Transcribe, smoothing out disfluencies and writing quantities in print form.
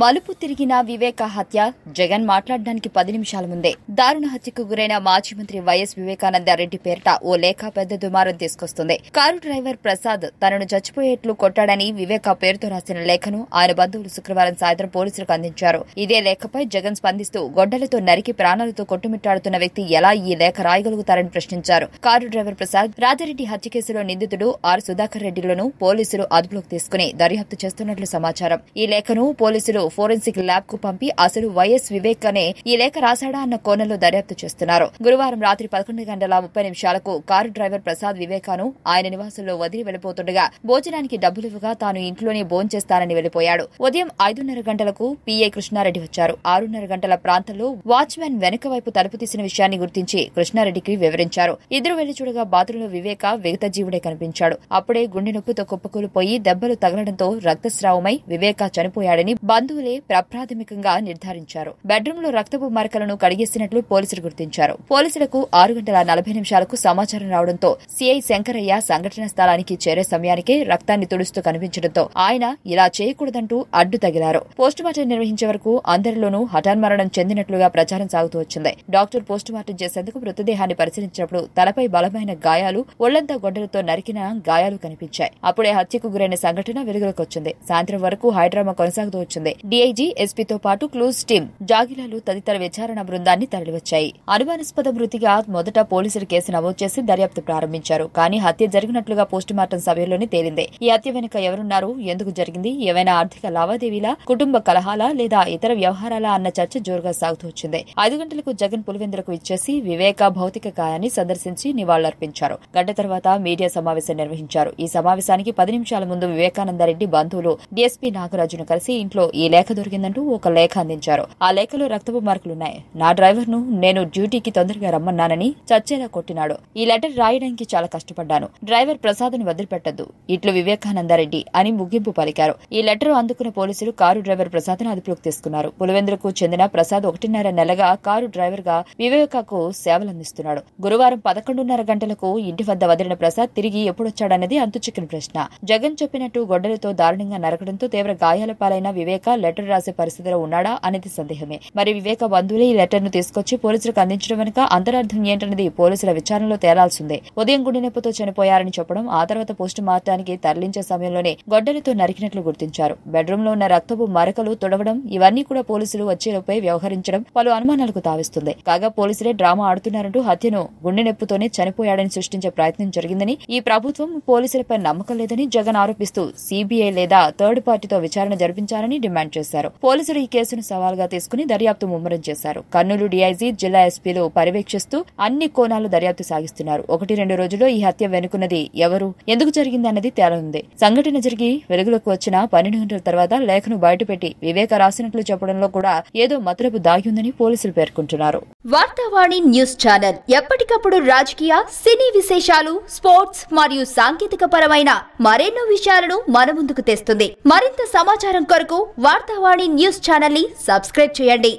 మలుపు తిరిగిన వివేక హత్య జగన్ మాట్లాడడానికి 10 నిమిషాల ముందే దారుణ హత్యకు గురైన మాజీ మంత్రి వైఎస్ వివేకానందరెడ్డి పేరిట ఓ లేఖ పెద్ద దుమారం తీసుకొస్తుంది. కారు డ్రైవర్ ప్రసాద్ తనను చచ్చిపోయేట్లు కొట్టాడని వివేక పేరుతో రాసిన లేఖను ఆయన బంధువులు శుక్రవారం సాయంత్రం పోలీసులకు అందించారు. ఇదే లేఖపై జగన్ స్పందిస్తూ గొడ్డలతో నరికి ప్రాణాలతో కొట్టుమిట్టాడుతున్న వ్యక్తి ఎలా ఈ లేఖ రాయగలుగుతారని ప్రశ్నించారు. కారు డ్రైవర్ ప్రసాద్ రాజారెడ్డి హత్య కేసులో నిందితుడు ఆర్ సుధాకర్ రెడ్డిలను పోలీసులు అదుపులోకి తీసుకుని దర్యాప్తు చేస్తున్నట్లు సమాచారం. ఈ లేఖను పోలీసులు ఫోరెన్సిక్ ల్యాబ్ కు పంపి అసలు వైఎస్ వివేక్ అనే ఈ లేఖ రాశాడా అన్న కోణంలో దర్యాప్తు చేస్తున్నారు. గురువారం రాత్రి 11:30 కారు డ్రైవర్ ప్రసాద్ వివేకాను ఆయన నివాసంలో వదిలి వెళ్లిపోతుండగా భోజనానికి డబ్బులివ్వగా తాను ఇంట్లోనే భోంచేస్తానని వెళ్లిపోయాడు. ఉదయం 5:30 గంటలకు పీఐ కృష్ణారెడ్డి వచ్చారు. 6:30 గంటల ప్రాంతంలో వాచ్మెన్ వెనక వైపు తలుపు తీసిన విషయాన్ని గుర్తించి కృష్ణారెడ్డికి వివరించారు. ఇద్దరు వెళ్లి చూడగా బాత్రూంలో వివేక విగత జీవుడే కనిపించాడు. అప్పుడే గుండె నొప్పితో కుప్పకూలిపోయి దెబ్బలు తగలడంతో రక్తస్రావమై వివేక చనిపోయాడని బంధువులే ప్రాథమికంగా నిర్ధారించారు. బెడ్రూమ్ లో రక్తపు మరకలను కడిగేసినట్లు పోలీసులు గుర్తించారు. పోలీసులకు 6:40 సమాచారం రావడంతో సీఐ శంకరయ్య సంఘటన స్థలానికి చేరే సమయానికే రక్తాన్ని తుడుస్తూ కనిపించడంతో ఆయన ఇలా చేయకూడదంటూ అడ్డు తగిలారు. పోస్టుమార్టం నిర్వహించే వరకు అందరిలోనూ హఠాన్మరణం చెందినట్లుగా ప్రచారం సాగుతూ వచ్చింది. డాక్టర్ పోస్టుమార్టం చేసేందుకు మృతదేహాన్ని పరిశీలించినప్పుడు తలపై బలమైన గాయాలు, ఒళ్లంతా గొడ్డలతో నరికిన గాయాలు కనిపించాయి. అప్పుడే హత్యకు గురైన సంఘటన వెలుగులోకి వచ్చింది. సాయంత్రం వరకు హైడ్రామా కొనసాగుతూ వచ్చింది. డీఐజీ, ఎస్పీతో పాటు క్లూస్ టీం, జాగిలాలు తదితర విచారణ బృందాన్ని తరలివచ్చాయి. అనుమానాస్పద మృతిగా మొదట పోలీసులు కేసు నమోదు చేసి దర్యాప్తు ప్రారంభించారు. కానీ హత్య జరిగినట్లుగా పోస్టుమార్టం సమయంలోనే తేలింది. ఈ హత్య వెనుక ఎవరున్నారు, ఎందుకు జరిగింది, ఏవైనా ఆర్థిక లావాదేవీలా, కుటుంబ కలహాలా లేదా ఇతర వ్యవహారాలా అన్న చర్చ జోరుగా సాగుతూ వచ్చింది. 5 గంటలకు జగన్ పులివెందులకు ఇచ్చేసి వివేక భౌతిక కాయాన్ని సందర్శించి నివాళులర్పించారు. గంట తర్వాత మీడియా సమావేశం నిర్వహించారు. ఈ సమావేశానికి 10 నిమిషాల ముందు వివేకానందరెడ్డి బంధువులు డీఎస్పీ నాగరాజును కలిసి ఇంట్లో ఈ లేఖ దొరికిందంటూ ఒక లేఖ అందించారు. ఆ లేఖలో రక్తపు మార్కులున్నాయి. నా డ్రైవర్ ను నేను డ్యూటీకి తొందరగా రమ్మన్నానని చచ్చేలా కొట్టినాడు. ఈ లెటర్ రాయడానికి చాలా కష్టపడ్డాను. డ్రైవర్ ప్రసాద్ ని వదిలిపెట్టద్దు. ఇట్లు వివేకానందరెడ్డి అని ముగింపు పలికారు. ఈ లెటర్ అందుకున్న పోలీసులు కారు డ్రైవర్ ప్రసాద్ ను అదుపులోకి తీసుకున్నారు. పులివెందులకు చెందిన ప్రసాద్ 1.5 నెలగా కారు డ్రైవర్ గా వివేకకు సేవలందిస్తున్నాడు. గురువారం 11:30 గంటలకు ఇంటి వద్ద వదిలిన ప్రసాద్ తిరిగి ఎప్పుడొచ్చాడన్నది అంతుచిక్కని ప్రశ్న. జగన్ చెప్పినట్టు గొడ్డలతో దారుణంగా నరకడంతో తీవ్ర గాయాల పాలైన వివేక లెటర్ రాసే పరిస్థితిలో ఉన్నాడా అనేది సందేహమే. మరి వివేక బంధువులే ఈ లెటర్ ను తీసుకొచ్చి పోలీసులకు అందించడం వెనుక అంతరార్థం ఏంటన్నది పోలీసుల విచారణలో తేలాల్సిందే. ఉదయం గుండె నొప్పితో చనిపోయారని చెప్పడం, ఆ తర్వాత పోస్టు మార్టానికి తరలించే సమయంలోనే గొడ్డలితో నరికినట్లు గుర్తించారు. బెడ్రూమ్ లో ఉన్న రక్తపు మరకలు తుడవడం, ఇవన్నీ కూడా పోలీసులు వచ్చేలోపై వ్యవహరించడం పలు అనుమానాలకు తావిస్తుంది. కాగా పోలీసులే డ్రామా ఆడుతున్నారంటూ హత్యను గుండె నొప్పితోనే చనిపోయాడని సృష్టించే ప్రయత్నం జరిగిందని, ఈ ప్రభుత్వం పోలీసులపై నమ్మకం లేదని జగన్ ఆరోపిస్తూ సీబీఐ లేదా థర్డ్ పార్టీతో విచారణ జరిపించాలని డిమాండ్ చేశారు. పోలీసులు ఈ కేసును సవాల్గా తీసుకుని దర్యాప్తు ముమ్మరం చేశారు. కర్నూలు డీఐజీ, జిల్లా ఎస్పీలు పర్యవేక్షిస్తూ అన్ని కోణాలు దర్యాప్తు సాగిస్తున్నారు. 1-2 రోజుల్లో ఈ హత్య వెనుకున్నది ఎవరు, ఎందుకు జరిగింది అన్నది తేలనుంది. సంఘటన జరిగి వెలుగులోకి వచ్చిన 12 గంటల తర్వాత లేఖను బయటపెట్టి వివేక రాసినట్లు చెప్పడంలో కూడా ఏదో మతలబు దాగి ఉందని పోలీసులు పేర్కొంటున్నారు. వార్తావాణి న్యూస్ ఛానల్ ఎప్పటికప్పుడు రాజకీయ, సినీ విశేషాలు, స్పోర్ట్స్ మరియు సాంకేతిక పరమైన మరెన్నో విషయాలను మన ముందుకు తెస్తుంది. మరింత సమాచారం కొరకు వార్తావాణి న్యూస్ ఛానల్ ని సబ్స్క్రైబ్ చేయండి.